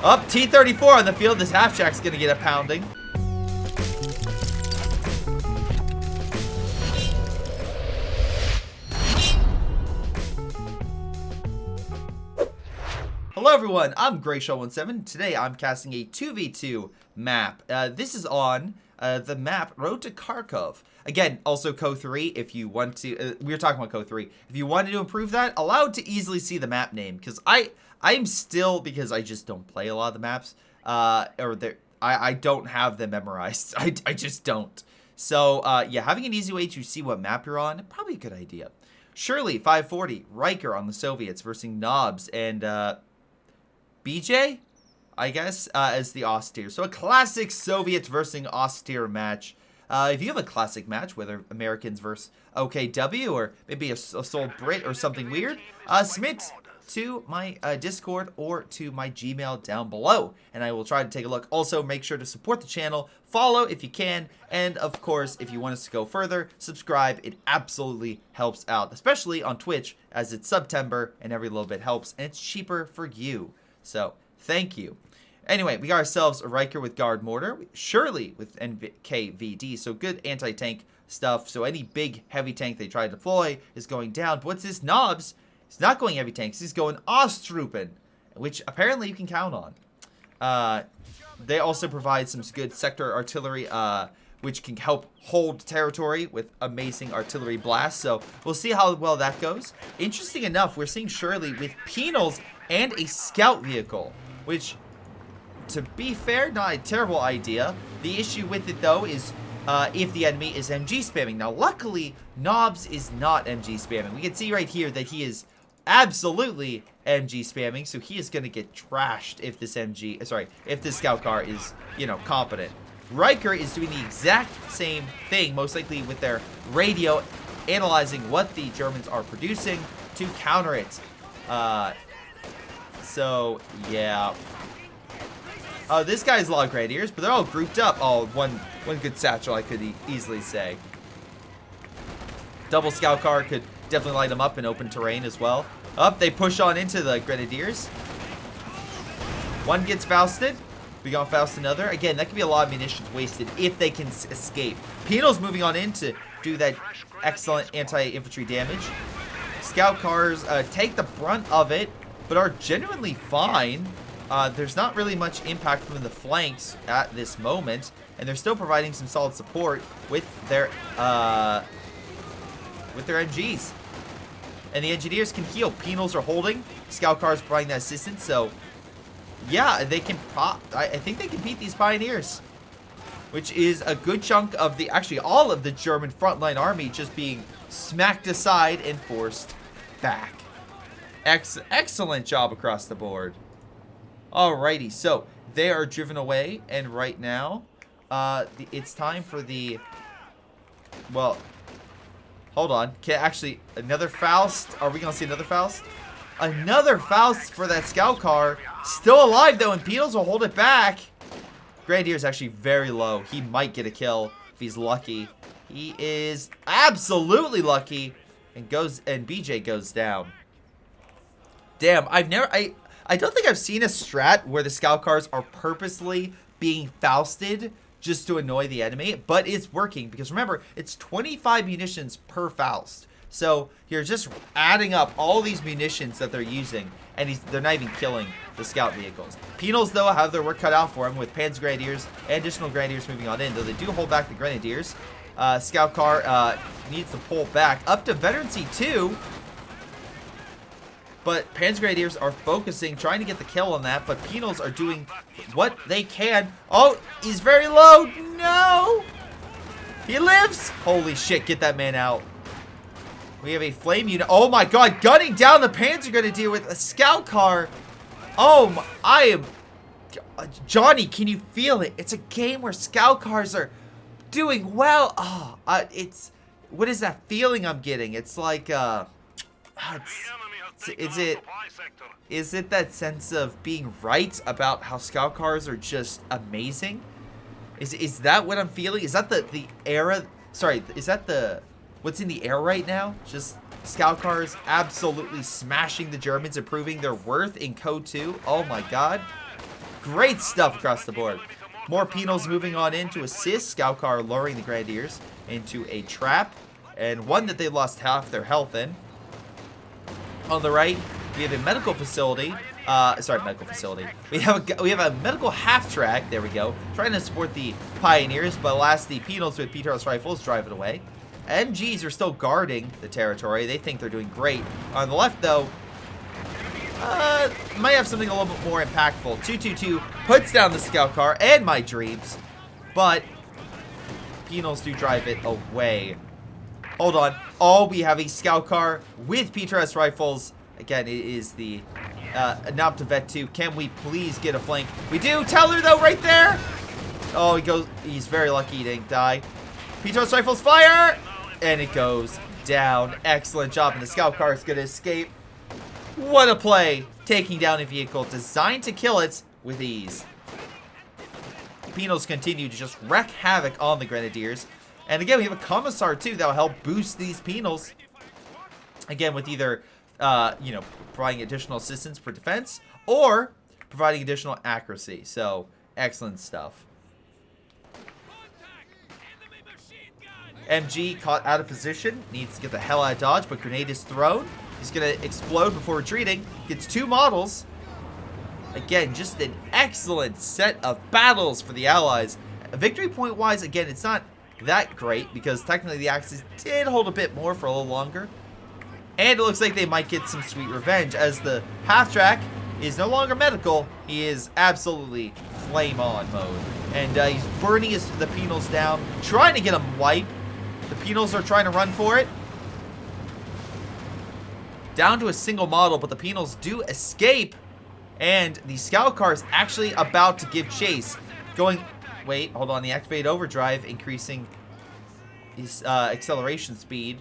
Up T-34 on the field. This half-shack's gonna get a pounding. Hello everyone, I'm Greyshot17. Today I'm casting a 2v2 map. This is on the map Road to Kharkov. Again, also CoH2 if you want to, we were talking about CoH2. If you wanted to improve that, allowed to easily see the map name. Because I'm still, because I just don't play a lot of the maps, I don't have them memorized. I just don't. So yeah, having an easy way to see what map you're on, probably a good idea. Shirley, 540, Riker on the Soviets versus Knobs, and BJ, I guess, as the Austere. So a classic Soviets versus Austere match. If you have a classic match, whether Americans versus OKW or maybe a Soul Brit or something weird, submit to my Discord or to my Gmail down below, and I will try to take a look. Also, make sure to support the channel, follow if you can, and of course, if you want us to go further, subscribe. It absolutely helps out, especially on Twitch, as it's September and every little bit helps, and it's cheaper for you. So, thank you. Anyway, we got ourselves a Riker with Guard Mortar, Shirley with NKVD, so good anti-tank stuff. So any big heavy tank they try to deploy is going down. But what's this? Knobs? He's not going heavy tanks, he's going Ostrupen, which apparently you can count on. They also provide some good sector artillery, which can help hold territory with amazing artillery blasts. So we'll see how well that goes. Interesting enough, we're seeing Shirley with penals and a scout vehicle, which, to be fair, not a terrible idea. The issue with it, though, is if the enemy is MG spamming. Now, luckily, Knobs is not MG spamming. We can see right here that he is absolutely MG spamming, so he is going to get trashed if this if this scout car is, competent. Riker is doing the exact same thing, most likely with their radio, analyzing what the Germans are producing to counter it. So, yeah. This guy's a lot of grenadiers, but they're all grouped up. Oh, one good satchel, I could easily say. Double scout car could definitely light them up in open terrain as well. Up, they push on into the grenadiers. One gets Fausted. We got Faust another. Again, that could be a lot of munitions wasted if they can escape. Penal's moving on in to do that excellent anti-infantry damage. Scout cars take the brunt of it, but are genuinely fine. There's not really much impact from the flanks at this moment, and they're still providing some solid support with their MGs. And the engineers can heal. Penals are holding. Scout cars providing that assistance. So, yeah, they can I think they can beat these pioneers, which is a good chunk of actually all of the German frontline army just being smacked aside and forced back. Excellent job across the board. Alrighty, so they are driven away, and right now, it's time for the, well, hold on, actually, another Faust. Are we going to see another Faust? Another Faust for that scout car. Still alive, though, and Beatles will hold it back. Grenadier is actually very low. He might get a kill if he's lucky. He is absolutely lucky, and BJ goes down. Damn, I don't think I've seen a strat where the scout cars are purposely being Fausted just to annoy the enemy, but it's working because remember, it's 25 munitions per Faust. So you're just adding up all these munitions that they're using, and they're not even killing the scout vehicles. Penals, though, have their work cut out for them with Panzer Grenadiers and additional Grenadiers moving on in, though they do hold back the Grenadiers. Scout car needs to pull back up to Veteran C2. But Panzer Grenadiers are focusing, trying to get the kill on that, but Penals are doing what they can. Oh, he's very low. No! He lives! Holy shit, get that man out. We have a flame unit. Oh my god, gunning down the Panzer Grenadier with a scout car. Oh, Johnny, can you feel it? It's a game where scout cars are doing well. Oh, what is that feeling I'm getting? It's like, is it that sense of being right about how scout cars are just amazing? Is that what I'm feeling? Is that the era? Sorry, is that what's in the air right now? Just scout cars absolutely smashing the Germans and proving their worth in CoH2. Oh my god. Great stuff across the board. More penals moving on in to assist. Scout car lowering the Grenadiers into a trap. And one that they lost half their health in. On the right, we have a medical facility. Medical facility. We have a medical half track. There we go. Trying to support the Pioneers, but alas, the penals with P-Taurus rifles drive it away. MGs are still guarding the territory. They think they're doing great. On the left, though, might have something a little bit more impactful. 222 puts down the scout car and my dreams, but penals do drive it away. Hold on. Oh, we have a scout car with P-Taurus rifles. Again, it is the Nopta Vet 2. Can we please get a flank? We do. Teller, though, right there. Oh, he's very lucky he didn't die. P-Taurus rifles fire, and it goes down. Excellent job, and the scout car is going to escape. What a play, taking down a vehicle designed to kill it with ease. Penals continue to just wreak havoc on the Grenadiers. And again, we have a Commissar too that will help boost these penals. Again, with either, providing additional assistance for defense or providing additional accuracy. So, excellent stuff. MG caught out of position, needs to get the hell out of dodge, but grenade is thrown. He's going to explode before retreating. Gets 2 models. Again, just an excellent set of battles for the Allies. Victory point-wise, again, it's not that great because technically the Axis did hold a bit more for a little longer. And it looks like they might get some sweet revenge as the half-track is no longer medical. He is absolutely flame-on mode. And he's burning the penals down, trying to get them wiped. The penals are trying to run for it. Down to a single model, but the penals do escape. And the scout car is actually about to give chase. Wait, hold on. The activate overdrive, increasing his acceleration speed.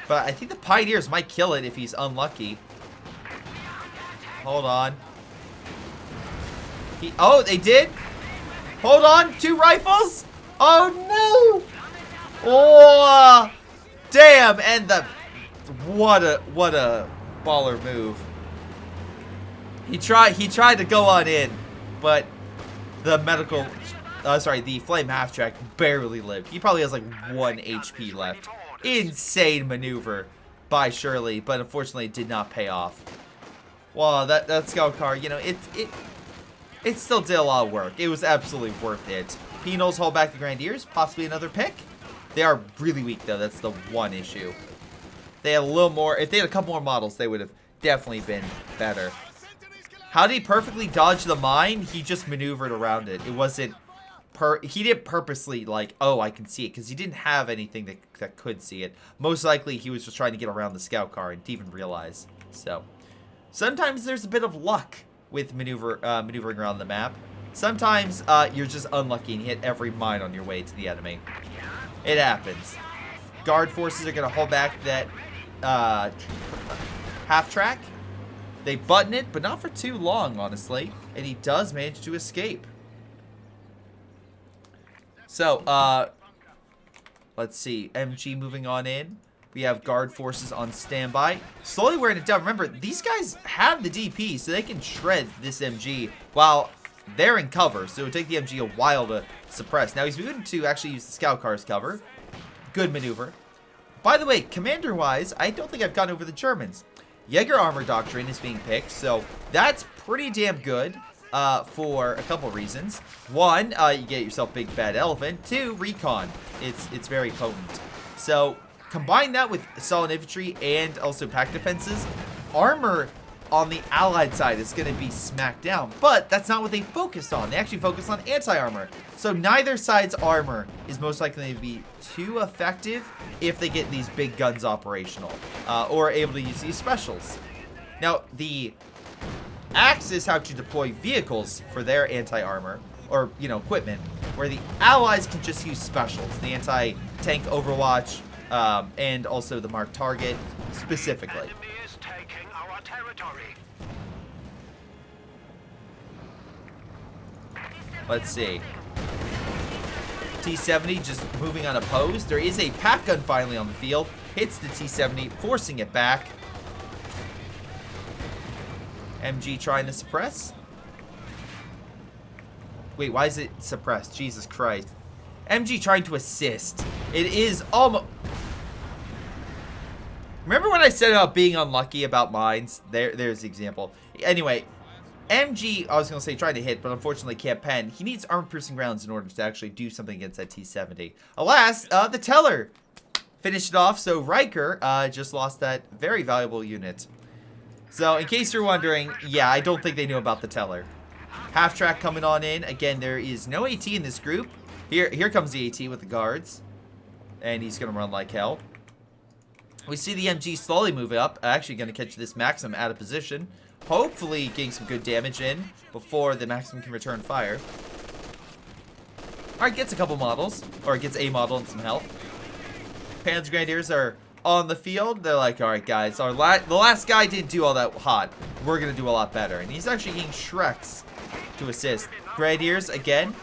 But I think the Pioneers might kill it if he's unlucky. Hold on. Oh, they did? Hold on. 2 rifles? Oh, no. Oh, damn. And what a baller move. He tried to go on in, but the flame half track barely lived. He probably has like 1 HP left. Insane maneuver by Shirley, but unfortunately it did not pay off. Wow, that scout car, it still did a lot of work. It was absolutely worth it. Penals hold back the Grenadiers, possibly another pick. They are really weak though, that's the one issue. They had a little more, if they had a couple more models, they would have definitely been better. How did he perfectly dodge the mine? He just maneuvered around it. It wasn't, he didn't purposely like, oh, I can see it, because he didn't have anything that could see it. Most likely he was just trying to get around the scout car and didn't even realize. So, sometimes there's a bit of luck with maneuvering around the map. Sometimes you're just unlucky and hit every mine on your way to the enemy. It happens. Guard forces are going to hold back that half track. They button it, but not for too long, honestly. And he does manage to escape. So, let's see. MG moving on in. We have guard forces on standby. Slowly wearing it down. Remember, these guys have the DP, so they can shred this MG while they're in cover. So it would take the MG a while to suppress. Now he's moving to actually use the scout car's cover. Good maneuver. By the way, commander-wise, I don't think I've gone over the Germans. Jaeger armor doctrine is being picked, so that's pretty damn good for a couple reasons. One, you get yourself big bad elephant. 2, recon. It's very potent. So combine that with solid infantry and also pack defenses. Armor on the allied side is going to be smacked down, but that's not what they focused on. They actually focused on anti-armor. So neither side's armor is most likely to be too effective if they get these big guns operational or able to use these specials. Now, the Axis have to deploy vehicles for their anti-armor or, equipment, where the allies can just use specials. The anti-tank overwatch and also the marked target specifically. Let's see. T-70 just moving unopposed. There is a pack gun finally on the field. Hits the T-70, forcing it back. MG trying to suppress. Wait, why is it suppressed? Jesus Christ. MG trying to assist. It is almost... Remember when I said about being unlucky about mines? There's the example. Anyway, MG, I was going to say trying to hit, but unfortunately can't pen. He needs armor-piercing rounds in order to actually do something against that T-70. Alas, the Teller finished it off, so Riker just lost that very valuable unit. So, in case you're wondering, yeah, I don't think they knew about the Teller. Half-track coming on in. Again, there is no AT in this group. Here comes the AT with the guards. And he's going to run like hell. We see the MG slowly move up. Actually going to catch this Maxim out of position. Hopefully getting some good damage in before the Maxim can return fire. Alright, gets a couple models. Or gets a model and some health. Panzer Grenadiers are on the field. They're like, alright guys, the last guy didn't do all that hot. We're going to do a lot better. And he's actually getting Shreks to assist. Grenadiers, again,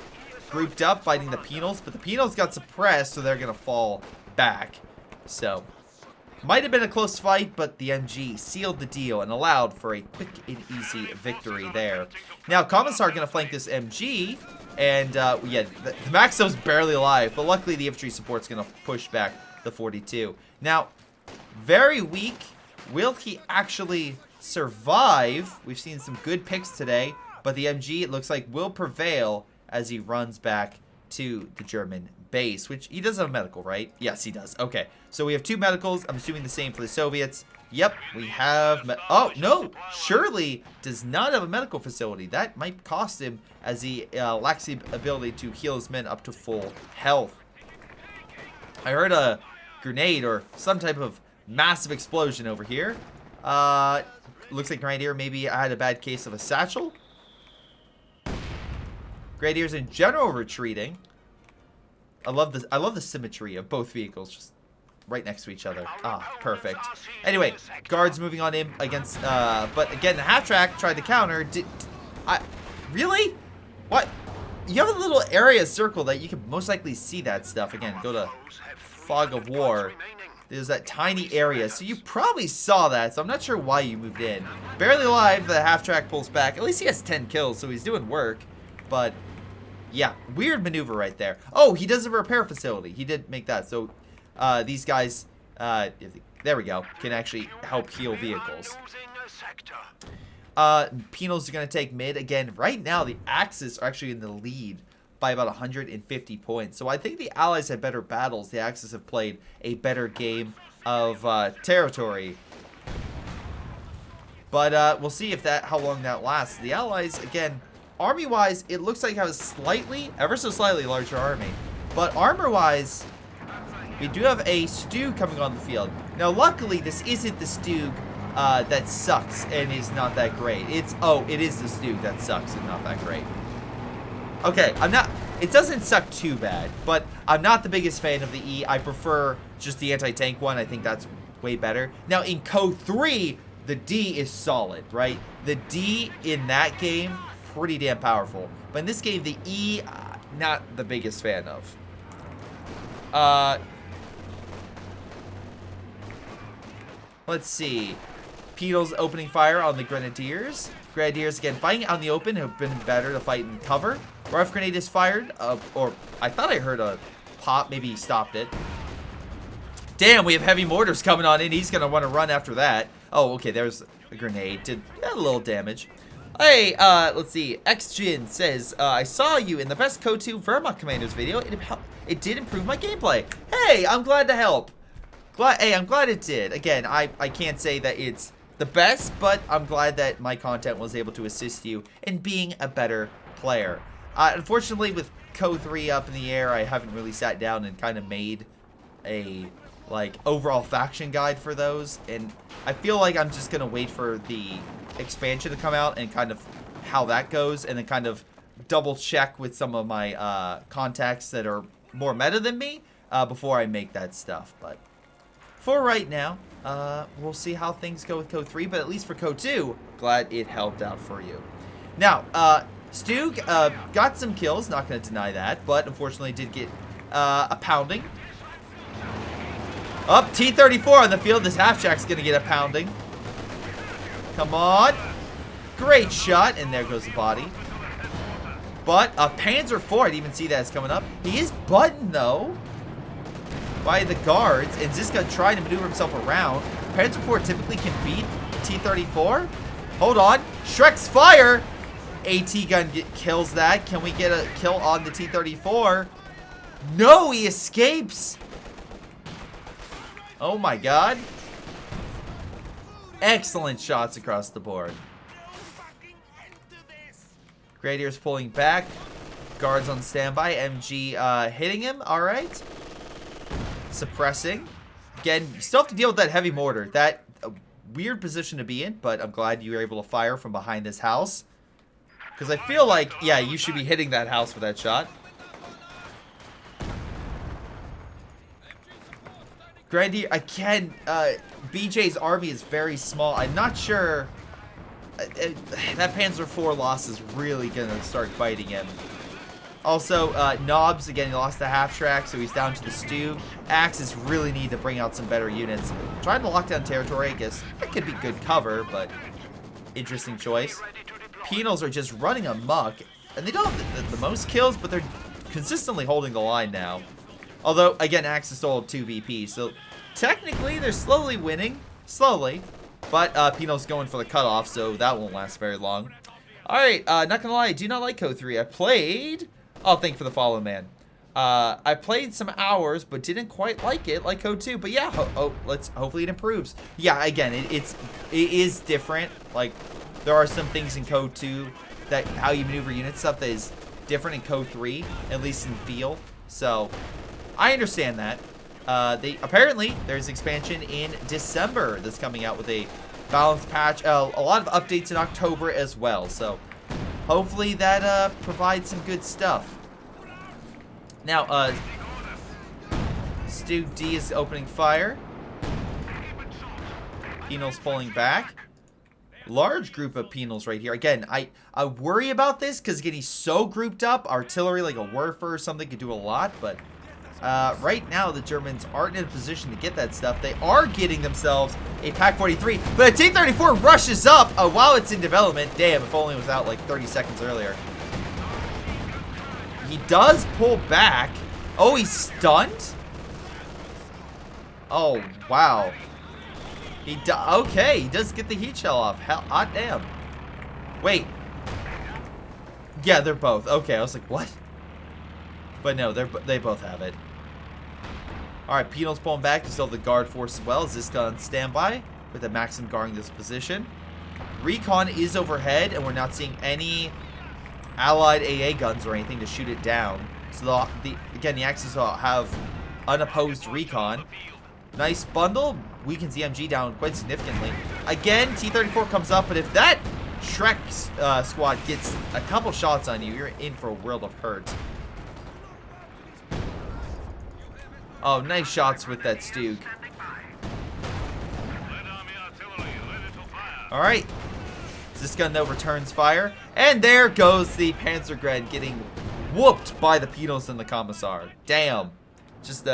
grouped up, fighting the Penals. But the Penals got suppressed, so they're going to fall back. So... might have been a close fight, but the MG sealed the deal and allowed for a quick and easy victory there. Now, Commissar going to flank this MG, and yeah, the Maxim's barely alive, but luckily the infantry support's going to push back the 42. Now, very weak. Will he actually survive? We've seen some good picks today, but the MG, it looks like, will prevail as he runs back to the German base, which he does have a medical, right? Yes, he does. Okay, so we have 2 medicals. I'm assuming the same for the Soviets. Yep, we have... oh, no! Shirley does not have a medical facility. That might cost him, as he lacks the ability to heal his men up to full health. I heard a grenade or some type of massive explosion over here. Looks like Grenadier maybe I had a bad case of a satchel. Grenadiers in general retreating. I love the symmetry of both vehicles just right next to each other. Ah, perfect. Anyway, guards moving on in against but again the half-track tried to counter. Really? What? You have a little area circle that you can most likely see that stuff. Again, go to Fog of War. There's that tiny area, so you probably saw that, so I'm not sure why you moved in. Barely alive, the half-track pulls back. At least he has 10 kills, so he's doing work. But yeah, weird maneuver right there. Oh, he does have a repair facility. He did make that. So these guys, there we go, can actually help heal vehicles. Penals are going to take mid. Again, right now the Axis are actually in the lead by about 150 points. So I think the Allies have better battles. The Axis have played a better game of territory. But we'll see if how long that lasts. The Allies, again... army-wise, it looks like have a slightly, ever so slightly larger army. But armor-wise, we do have a Stug coming on the field. Now, luckily, this isn't the Stug that sucks and is not that great. It is the Stug that sucks and not that great. Okay, it doesn't suck too bad, but I'm not the biggest fan of the E. I prefer just the anti-tank one. I think that's way better. Now, in CoH2, the D is solid, right? The D in that game... pretty damn powerful. But in this game, the E, not the biggest fan of. Let's see. Penals opening fire on the Grenadiers. Grenadiers, again, fighting out in the open have been better to fight in cover. Rifle grenade is fired. Or I thought I heard a pop. Maybe he stopped it. Damn, we have heavy mortars coming on in. He's going to want to run after that. Oh, okay, there's a grenade. Did a little damage. Hey, let's see. XGin says, I saw you in the best CoH2 Wehrmacht Commanders video. It did improve my gameplay. Hey, I'm glad to help. I'm glad it did. Again, I can't say that it's the best, but I'm glad that my content was able to assist you in being a better player. Unfortunately, with CoH3 up in the air, I haven't really sat down and kind of made a overall faction guide for those, and I feel like I'm just gonna wait for the expansion to come out and kind of how that goes, and then kind of double check with some of my contacts that are more meta than me before I make that stuff. But for right now, we'll see how things go with CoH3, but at least for CoH2, glad it helped out for you. Now, Stug got some kills, not going to deny that, but unfortunately did get a pounding. Up, T-34 on the field. This half-track's going to get a pounding. Come on. Great shot, and there goes the body. But a Panzer IV, I didn't even see that it's coming up. He is buttoned, though, by the guards, and Ziska trying to maneuver himself around. Panzer IV typically can beat T-34. Hold on. Shrek's fire. AT gun kills that. Can we get a kill on the T-34? No, he escapes. Oh my god. Excellent shots across the board. Grenadiers pulling back. Guards on standby. MG hitting him. Alright. Suppressing. Again, you still have to deal with that heavy mortar. That a weird position to be in, but I'm glad you were able to fire from behind this house. Because I feel like, yeah, you should be hitting that house with that shot. Grenadier, again, BJ's army is very small. I'm not sure that Panzer IV loss is really going to start biting him. Also, Knobs, again, he lost the half-track, so he's down to the stew. Axes really need to bring out some better units. Trying to lock down territory, I guess that could be good cover, but interesting choice. Penals are just running amok, and they don't have the most kills, but they're consistently holding the line now. Although, again, Axis still hold 2 VP, so technically they're slowly winning. Slowly. But Penal's going for the cutoff, so that won't last very long. Alright, not gonna lie, I do not like CoH2. I played... Oh, thank you for the follow, man. I played some hours, but didn't quite like it, like CoH2. But yeah, hopefully it improves. Yeah, again, it is different. Like, there are some things in CoH2 that how you maneuver unit stuff that is different in CoH3, at least in feel. So, I understand that. Apparently, there's expansion in December that's coming out with a balanced patch. A lot of updates in October as well. So, hopefully that provides some good stuff. Now, Stu D is opening fire. Penal's pulling back. Large group of penals right here. Again, I worry about this because, again, he's so grouped up. Artillery, like a Werfer or something, could do a lot. But right now, the Germans aren't in a position to get that stuff. They are getting themselves a Pak-43. But a T-34 rushes up while it's in development. Damn, if only it was out like 30 seconds earlier. He does pull back. Oh, he's stunned? Oh, wow. Okay, he does get the heat shell off. Hot damn. Wait. Yeah, they're both. Okay, I was like, what? But no, they both have it. Alright, Penal's pulling back to still have the guard force as well. Ziska on standby with the Maxim guarding this position. Recon is overhead, and we're not seeing any allied AA guns or anything to shoot it down. So again, the Axis will have unopposed recon. Nice bundle. Weakens the MG down quite significantly. Again, T-34 comes up, but if that Shrek squad gets a couple shots on you, you're in for a world of hurt. Oh, nice shots with that Stug. Alright. Ziska though returns fire. And there goes the Panzergren getting whooped by the Penals and the Commissar. Damn. Just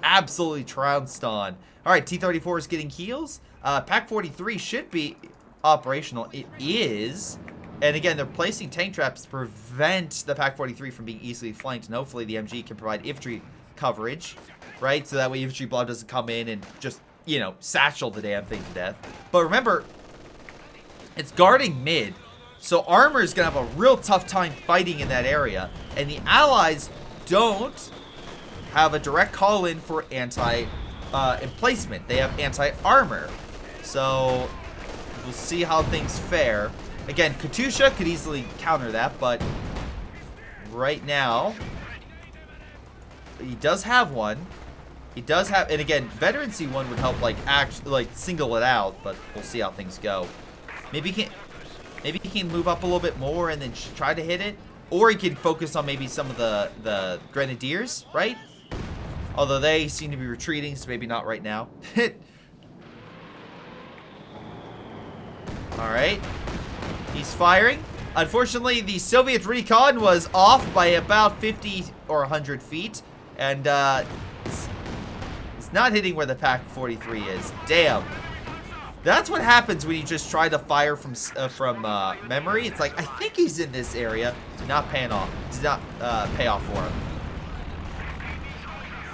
absolutely trounced on. Alright, T-34 is getting heals. Pak-43 should be operational. It is. And again, they're placing tank traps to prevent the Pak-43 from being easily flanked. And hopefully the MG can provide infantry coverage. Right? So that way infantry blob doesn't come in and just, you know, satchel the damn thing to death. But remember, it's guarding mid. So armor is going to have a real tough time fighting in that area. And the allies don't have a direct call in for anti-emplacement. They have anti-armor. So we'll see how things fare. Again, Katusha could easily counter that, but right now he does have one. He does have, and again, veteran C1 would help like single it out, but we'll see how things go. Maybe he can move up a little bit more and then try to hit it, or he can focus on maybe some of the grenadiers, right? Although they seem to be retreating, so maybe not right now. Alright. He's firing. Unfortunately, the Soviet recon was off by about 50 or 100 feet. And it's not hitting where the Pak-43 is. Damn. That's what happens when you just try to fire from memory. It's like, I think he's in this area. Did not pay off. Did not pay off for him.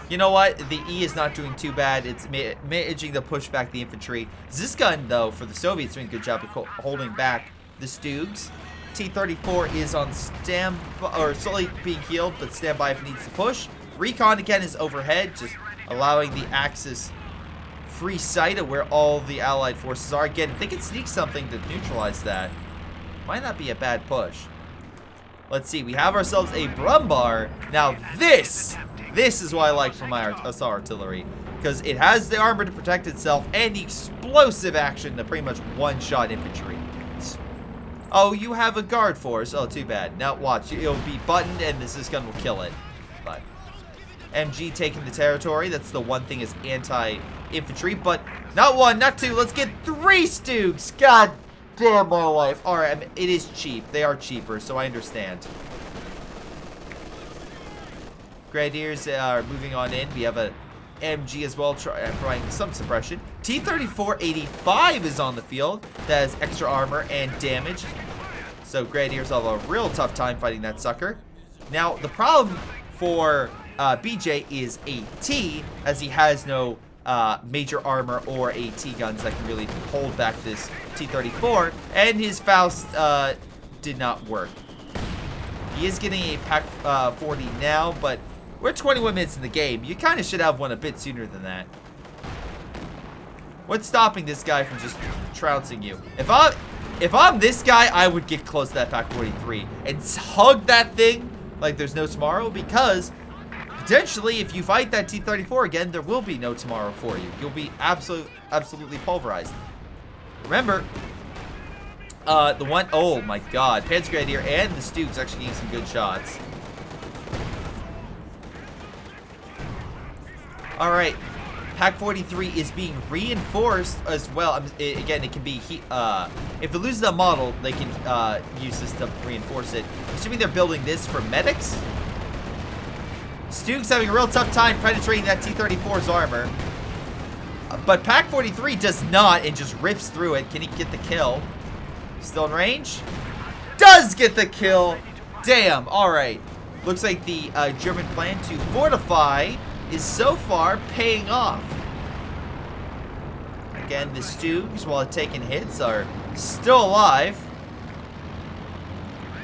You know what? The E is not doing too bad. It's managing to push back the infantry. This gun, though, for the Soviets, doing a good job of holding back the Stoogs. T-34 is on or slowly being healed, but stand by if it needs to push. Recon again is overhead, just allowing the Axis free sight of where all the Allied forces are. Again, if they can sneak something to neutralize that, might not be a bad push. Let's see, we have ourselves a Brumbar. Now this is what I like from my assault artillery, because it has the armor to protect itself and the explosive action to pretty much one-shot infantry. Oh, you have a guard force. Oh, too bad. Now watch, it'll be buttoned and this gun will kill it. But MG taking the territory. That's the one thing is anti-infantry, but not one, not two. Let's get 3 Stoogs. God damn my life. All right, I mean, it is cheap. They are cheaper, so I understand. Grenadiers are moving on in. We have a MG as well, providing some suppression. T-34-85 is on the field. That has extra armor and damage. So Grenadiers have a real tough time fighting that sucker. Now, the problem for BJ is AT, as he has no major armor or AT guns that can really hold back this T-34, and his Faust did not work. He is getting a Pack 40 now, but we're 21 minutes in the game. You kind of should have one a bit sooner than that. What's stopping this guy from just trouncing you? If I'm this guy, I would get close to that Pack 43 and hug that thing like there's no tomorrow, because potentially if you fight that T-34 again, there will be no tomorrow for you. You'll be absolutely pulverized. Remember, oh my god, Panzergrenadier and the Stoogs actually getting some good shots. Alright, Pack 43 is being reinforced as well. Again, it can be, if it loses a model, they can use this to reinforce it. Assuming they're building this for medics. Stoogs having a real tough time penetrating that T-34's armor. But Pack 43 does not and just rips through it. Can he get the kill? Still in range? Does get the kill! Damn, alright. Looks like the German plan to fortify is so far paying off. Again, the Stoogs, while taking hits, are still alive.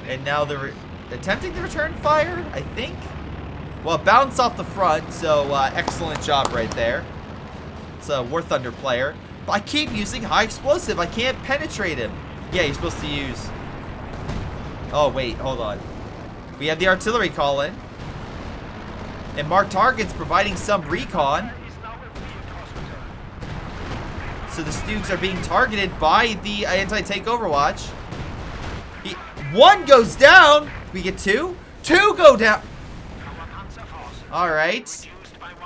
And now they're attempting to return fire, I think. Well, bounce off the front, so excellent job right there. It's a War Thunder player. But I keep using high explosive. I can't penetrate him. Yeah, you're supposed to use... Oh, wait, hold on. We have the artillery call in. And marked targets providing some recon. So the Stoogs are being targeted by the anti-tank overwatch. One goes down. We get 2. 2 go down. Alright.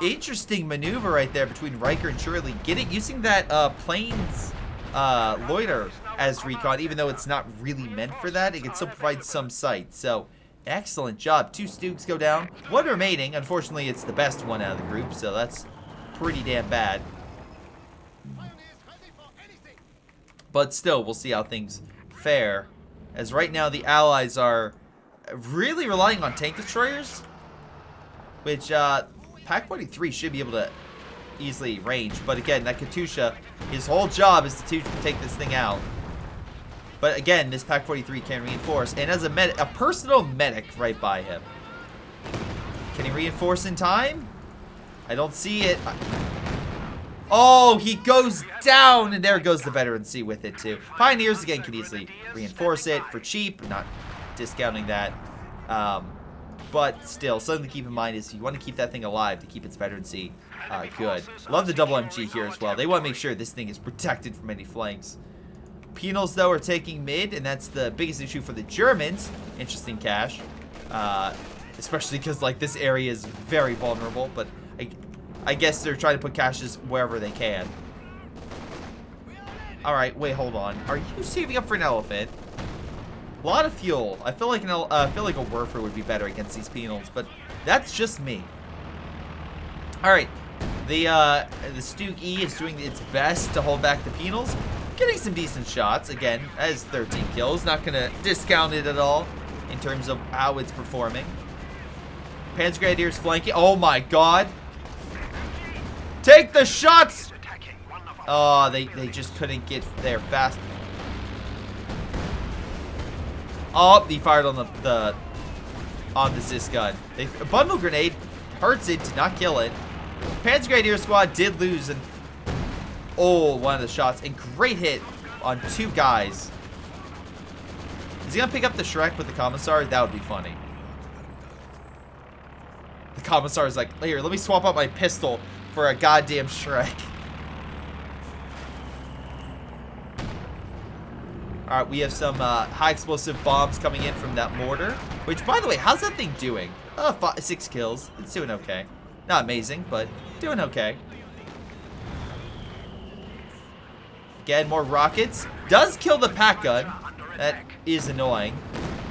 Interesting maneuver right there between Riker and Shirley. Get it? Using that planes loiter as recon, even though it's not really meant for that. It can still provide some sight. So... excellent job. 2 Stoogs go down. 1 remaining. Unfortunately, it's the best one out of the group, so that's pretty damn bad. But still, we'll see how things fare. As right now, the Allies are really relying on tank destroyers, which Pack 43 should be able to easily range. But again, that Katusha, his whole job is to take this thing out. But again, this Pack 43 can reinforce, and as a personal medic right by him. Can he reinforce in time? I don't see it. Oh, he goes down, and there goes the Veteran C with it too. Pioneers again can easily reinforce it for cheap, not discounting that. But still, something to keep in mind is you want to keep that thing alive to keep its Veteran C good. Love the double MG here as well. They want to make sure this thing is protected from any flanks. Penals, though, are taking mid, and that's the biggest issue for the Germans. Interesting cache. Especially because, like, this area is very vulnerable, but I guess they're trying to put caches wherever they can. Alright, wait, hold on. Are you saving up for an elephant? A lot of fuel. I feel like a Werfer would be better against these penals, but that's just me. Alright. The Stug E is doing its best to hold back the penals. Getting some decent shots. Again, as 13 kills. Not going to discount it at all in terms of how it's performing. Panzergrenadiers flanking. Oh my god. Take the shots! Oh, they just couldn't get there fast. Oh, he fired on the Zis gun. A bundle grenade hurts it, did not kill it. Panzergrenadier squad did lose, and oh, one of the shots. And great hit on 2 guys. Is he gonna pick up the Shrek with the Commissar? That would be funny. The Commissar is like, here, let me swap out my pistol for a goddamn Shrek. Alright, we have some high explosive bombs coming in from that mortar. Which, by the way, how's that thing doing? 6 kills. It's doing okay. Not amazing, but doing okay. Again, more rockets. Does kill the pack gun. That is annoying.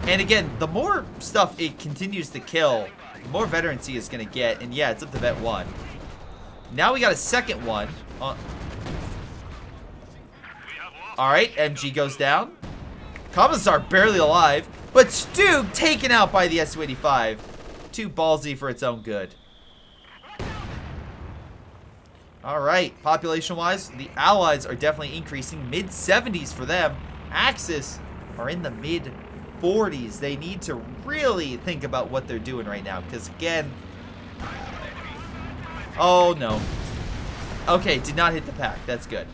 And again, the more stuff it continues to kill, the more veterancy it's going to get. And yeah, it's up to vet 1. Now we got a second one. Alright, MG goes down. Commissar barely alive. But Stug taken out by the Su-85. Too ballsy for its own good. Alright, population-wise, the Allies are definitely increasing. Mid-70s for them. Axis are in the mid-40s. They need to really think about what they're doing right now. Because, again... Oh, no. Okay, did not hit the pack. That's good.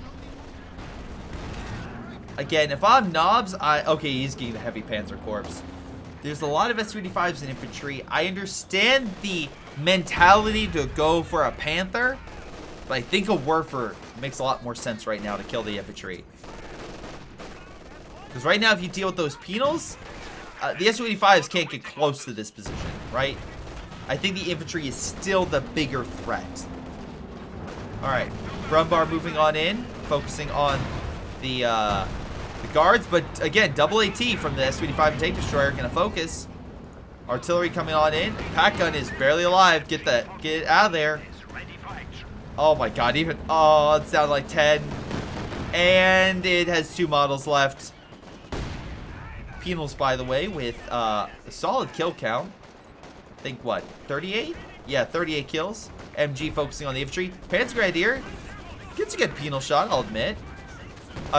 Again, if I'm Knobs, okay, he's getting the heavy Panzer Corps. There's a lot of Su-85s in infantry. I understand the mentality to go for a Panther, but I think a Werfer makes a lot more sense right now to kill the infantry. Because right now, if you deal with those penals, the Su-85s can't get close to this position, right? I think the infantry is still the bigger threat. Alright, Brumbar moving on in, focusing on the guards, but again, double AT from the Su-85 and Tank Destroyer gonna focus. Artillery coming on in. Pack gun is barely alive. Get it out of there. Oh my god, it's down to like 10. And it has 2 models left. Penals, by the way, with a solid kill count. I think what, 38? Yeah, 38 kills. MG focusing on the infantry. Panzergrenadier gets a good penal shot, I'll admit.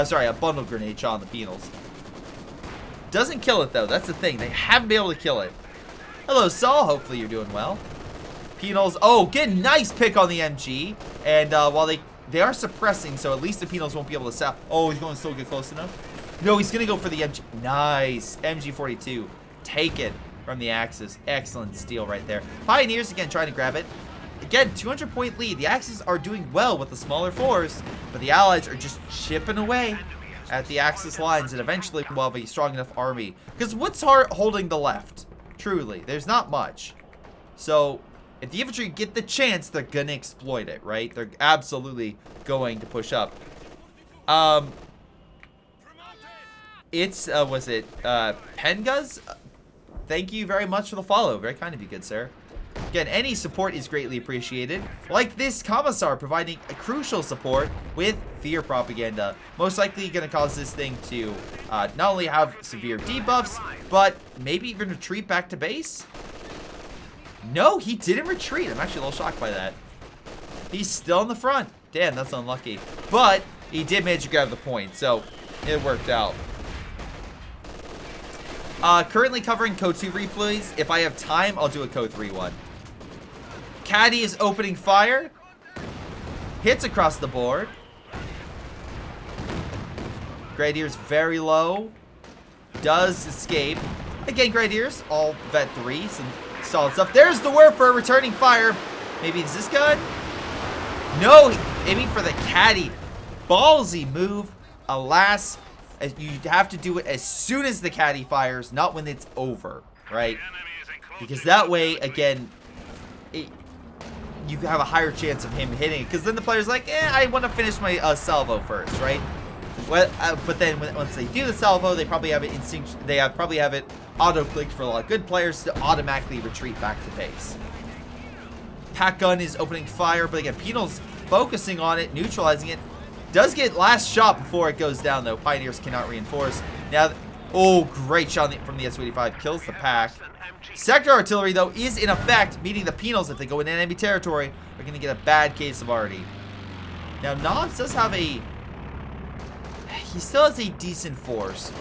Sorry, a bundle grenade shot on the penals. Doesn't kill it though, that's the thing. They haven't been able to kill it. Hello, Saul. Hopefully you're doing well. Penals. Oh, get a nice pick on the MG. And while they are suppressing, so at least the penals won't be able to stop. Oh, he's going to still get close enough. No, he's going to go for the MG. Nice. MG42. Take it from the Axis. Excellent steal right there. Pioneers, again, trying to grab it. Again, 200-point lead. The Axis are doing well with the smaller force, but the Allies are just chipping away at the Axis lines, and eventually will have a strong enough army. Because what's holding the left? Truly, there's not much. So, if the infantry get the chance, they're gonna exploit it, right? They're absolutely going to push up. Was it Pengas? Thank you very much for the follow. Very kind of you, good sir. Again, any support is greatly appreciated. Like this Commissar providing a crucial support with fear propaganda. Most likely going to cause this thing to not only have severe debuffs, but maybe even retreat back to base. No, he didn't retreat. I'm actually a little shocked by that. He's still in the front. Damn, that's unlucky. But he did manage to grab the point, so it worked out. Currently covering Code 2 replays. If I have time, I'll do a Code 3 one. Caddy is opening fire. Hits across the board. Grenadiers very low. Does escape. Again, Grenadiers, all vet 3. Some solid stuff. There's the Werfer returning fire. Maybe it's this gun? No, aiming for the Caddy. Ballsy move. Alas, you have to do it as soon as the Caddy fires, not when it's over, right? Because that way, again, you have a higher chance of him hitting it. Because then the player's like, I want to finish my salvo first, right? Well, but then once they do the salvo, they probably have it probably have it auto-clicked for a lot of good players to automatically retreat back to base. Pack gun is opening fire, but again, Penal's focusing on it, neutralizing it. Does get last shot before it goes down, though. Pioneers cannot reinforce. Now, oh, great shot from the S-285. Kills the pack. Sector artillery, though, is in effect, meaning the Penals, if they go into enemy territory, are going to get a bad case of arty. Now, Knobs does have a... He still has a decent force.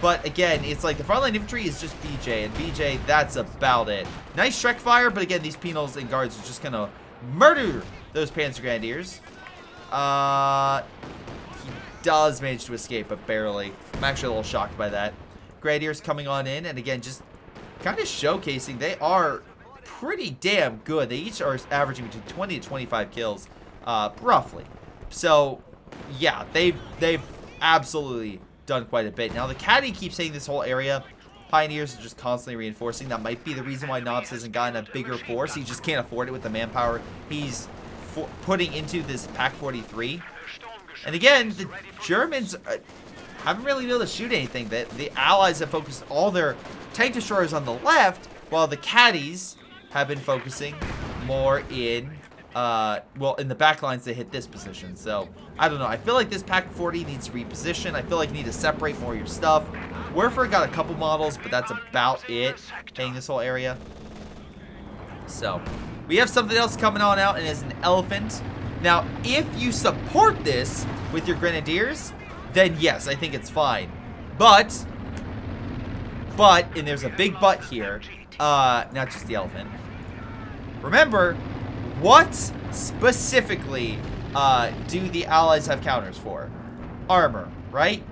But, again, it's like the frontline infantry is just BJ, and BJ, that's about it. Nice Shrek fire, but again, these Penals and guards are just going to murder those Panzer Grenadiers. He does manage to escape, but barely. I'm actually a little shocked by that. Grenadiers coming on in, and again, just kind of showcasing they are pretty damn good. They each are averaging between 20 to 25 kills, roughly. So, yeah, they've absolutely done quite a bit. Now, the Caddy keeps saying this whole area. Pioneers are just constantly reinforcing. That might be the reason why Knobs hasn't gotten a bigger force. He just can't afford it with the manpower he's putting into this Pack 43. And again, the Germans haven't really been able to shoot anything. The Allies have focused all their tank destroyers on the left, while the Caddies have been focusing more in, well, in the back lines to hit this position. So, I don't know. I feel like this Pack 40 needs to reposition. I feel like you need to separate more of your stuff. Werfer got a couple models, but that's about it, hitting this whole area. So, we have something else coming on out, and it's an elephant. Now, if you support this with your Grenadiers, then yes, I think it's fine. But, and there's a big but here, not just the elephant. Remember, what specifically do the Allies have counters for? Armor, right?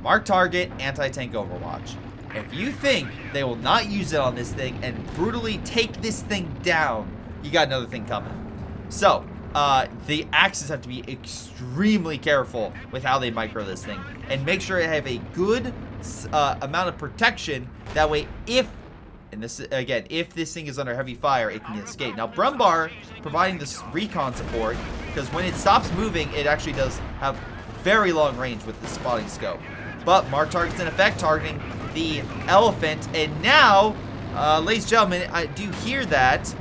Mark target, anti-tank overwatch. If you think they will not use it on this thing and brutally take this thing down, you got another thing coming. So, the Axes have to be extremely careful with how they micro this thing. And make sure they have a good amount of protection. That way, if this thing is under heavy fire, it can escape. Now, Brumbar providing this recon support, because when it stops moving, it actually does have very long range with the spotting scope. But mark targets in effect, targeting the elephant. And now, ladies and gentlemen, I do hear that.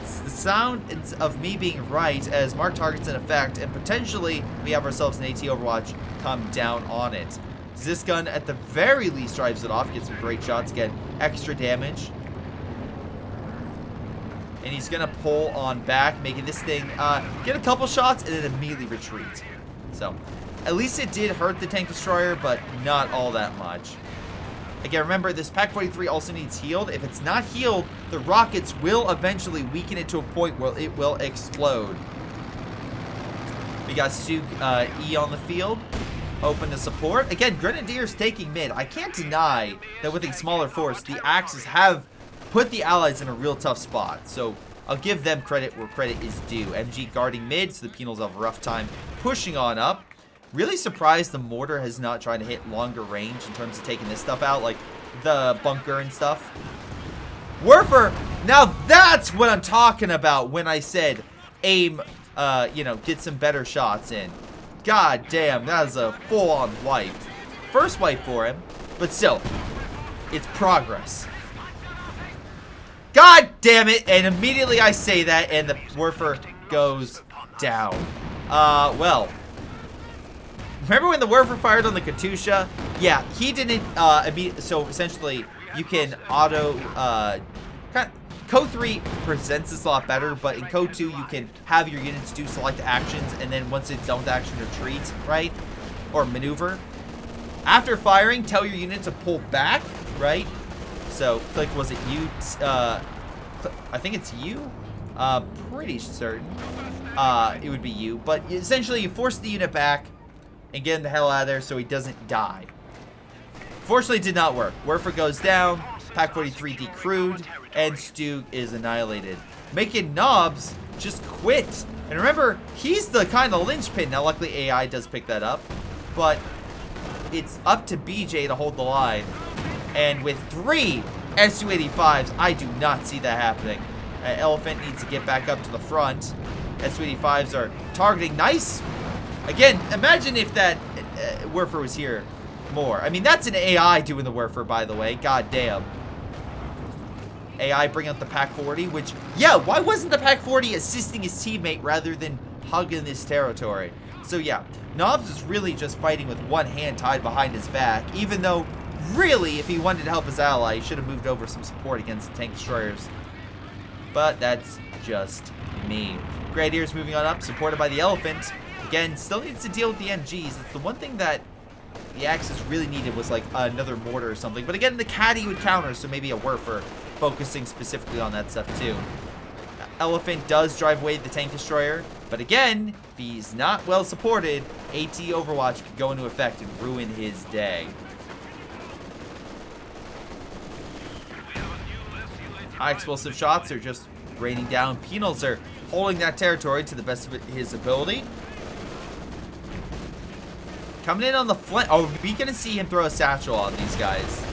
It's the sound of me being right, as mark targets in effect, and potentially we have ourselves an AT Overwatch come down on it. This gun, at the very least, drives it off, gets some great shots, get extra damage. And he's going to pull on back, making this thing get a couple shots and then immediately retreat. So, at least it did hurt the tank destroyer, but not all that much. Again, remember, this Pack 43 also needs healed. If it's not healed, the rockets will eventually weaken it to a point where it will explode. We got Sug E on the field, open to support. Again, Grenadiers taking mid. I can't deny that with a smaller force, the Axes have put the Allies in a real tough spot. So, I'll give them credit where credit is due. MG guarding mid, so the Penals have a rough time pushing on up. Really surprised the mortar has not tried to hit longer range in terms of taking this stuff out, like the bunker and stuff. Werfer, now that's what I'm talking about when I said aim, get some better shots in. God damn, that is a full-on wipe. First wipe for him, but still, it's progress. God damn it, and immediately I say that, and the Werfer goes down. Well, remember when the Werfer fired on the Katusha? Yeah, he didn't, so essentially, you can auto, Code 3 presents this a lot better, but in Code 2, you can have your units do select actions, and then once it's done with action, retreat, right? Or maneuver. After firing, tell your unit to pull back, right? So, like, was it you? I think it's you? Pretty certain. It would be you, but essentially, you force the unit back and get him the hell out of there so he doesn't die. Fortunately, it did not work. Werfer goes down, Pack 43 decrewed, and Stug is annihilated. Making Knobs just quit. And remember, he's the kind of linchpin. Now, luckily, AI does pick that up, but it's up to BJ to hold the line. And with 3 S-285s, I do not see that happening. Elephant needs to get back up to the front. S-285s are targeting. Nice. Again, imagine if that Werfer was here more. I mean, that's an AI doing the Werfer, by the way. God damn. AI bring out the Pack 40, which, yeah, why wasn't the Pack 40 assisting his teammate rather than hugging this territory? So yeah, Knobs is really just fighting with one hand tied behind his back, even though, really, if he wanted to help his ally, he should have moved over some support against the tank destroyers. But that's just me. Grenadiers moving on up, supported by the Elephant. Again, still needs to deal with the MGs. It's the one thing that the Axis really needed was like another mortar or something. But again, the Caddy would counter, so maybe a Werfer focusing specifically on that stuff too. Elephant does drive away the tank destroyer, but again, if he's not well supported, AT Overwatch could go into effect and ruin his day. High explosive shots are just raining down. Penals are holding that territory to the best of his ability. Coming in on the flank. Oh, we're going to see him throw a satchel on these guys.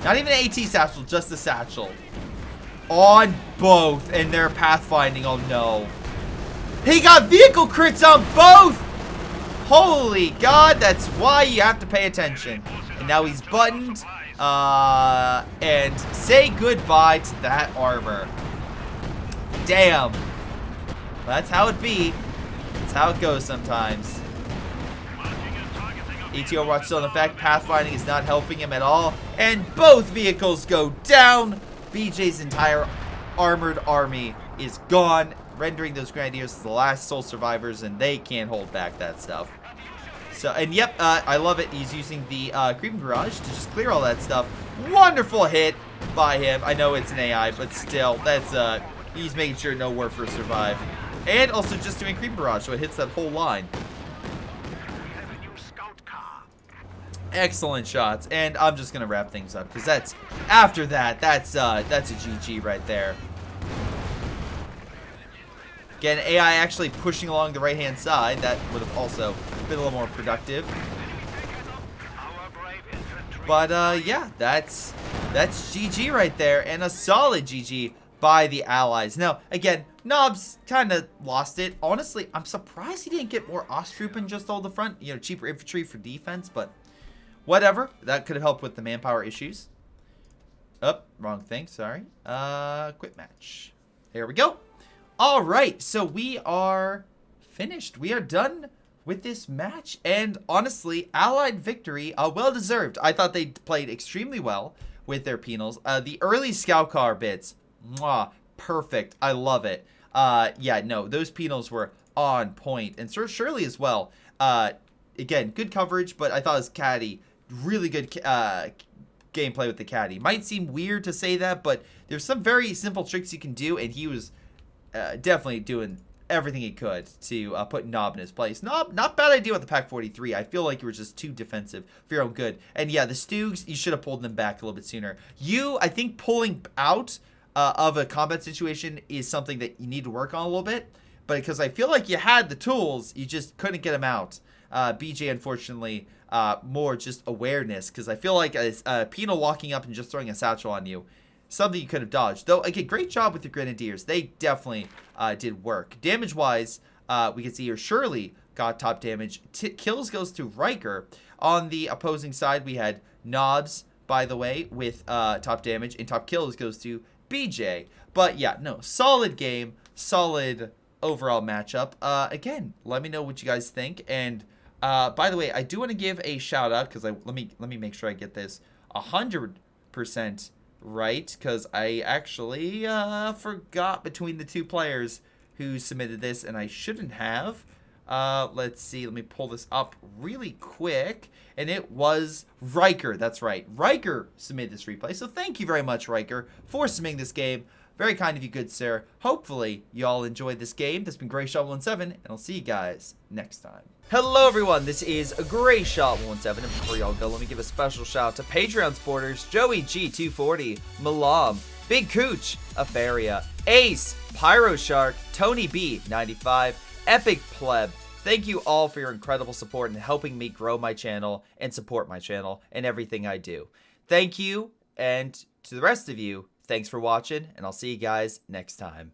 Not even an AT satchel, just a satchel. On both, and they're pathfinding. Oh no. He got vehicle crits on both! Holy God, that's why you have to pay attention. And now he's buttoned. And say goodbye to that armor. Damn. That's how it be. That's how it goes sometimes. AT Overwatch still in effect. Pathfinding is not helping him at all. And both vehicles go down. BJ's entire armored army is gone, rendering those Grenadiers the last sole survivors, and they can't hold back that stuff. So, and yep, I love it. He's using the Creeping Barrage to just clear all that stuff. Wonderful hit by him. I know it's an AI, but still, that's, he's making sure no Werfers survive. And also just doing Creeping Barrage, so it hits that whole line. Excellent shots, and I'm just gonna wrap things up because that's after that. That's a GG right there. Again, AI actually pushing along the right-hand side. That would have also been a little more productive. But yeah, that's GG right there, and a solid GG by the allies. Now, again, Knobs kind of lost it. Honestly, I'm surprised he didn't get more Osttroop and just hold the front. You know, cheaper infantry for defense, but whatever. That could have helped with the manpower issues. Oh, wrong thing. Sorry. Quit match. There we go. All right. So we are finished. We are done with this match. And honestly, Allied victory, well-deserved. I thought they played extremely well with their penals. The early scout car bits, mwah, perfect. I love it. Yeah, no, those penals were on point. And Sir Shirley as well. Again, good coverage, but I thought his caddy, really good gameplay with the caddy. Might seem weird to say that, but there's some very simple tricks you can do, and he was definitely doing everything he could to put Knob in his place. Knob, not bad idea with the Pack 43. I feel like you were just too defensive for your own good. And yeah, the Stoogs, you should have pulled them back a little bit sooner. You, I think pulling out of a combat situation is something that you need to work on a little bit. But because I feel like you had the tools, you just couldn't get them out. BJ, unfortunately, more just awareness, because I feel like a penal walking up and just throwing a satchel on you, something you could have dodged. Though, again, great job with your Grenadiers. They definitely did work. Damage-wise, we can see here Shirley got top damage. Kills goes to Riker. On the opposing side, we had Knobs, by the way, with top damage, and top kills goes to BJ. But yeah, no, solid game, solid overall matchup. Again, let me know what you guys think. And by the way, I do want to give a shout out because let me make sure I get this 100% right, because I actually forgot between the two players who submitted this, and I shouldn't have. Let's see, let me pull this up really quick, and it was Riker. That's right, Riker submitted this replay, so thank you very much, Riker, for submitting this game. Very kind of you, good sir. Hopefully you all enjoyed this game. This has been Greyshot17, and I'll see you guys next time. Hello everyone, this is Greyshot17, and before y'all go, let me give a special shout out to Patreon supporters Joey G240, Milam, Big Cooch, Aphyria, Ace, Pyro Shark, Tonybee 95, Epic Pleb. Thank you all for your incredible support and helping me grow my channel and support my channel and everything I do. Thank you, and to the rest of you, thanks for watching, and I'll see you guys next time.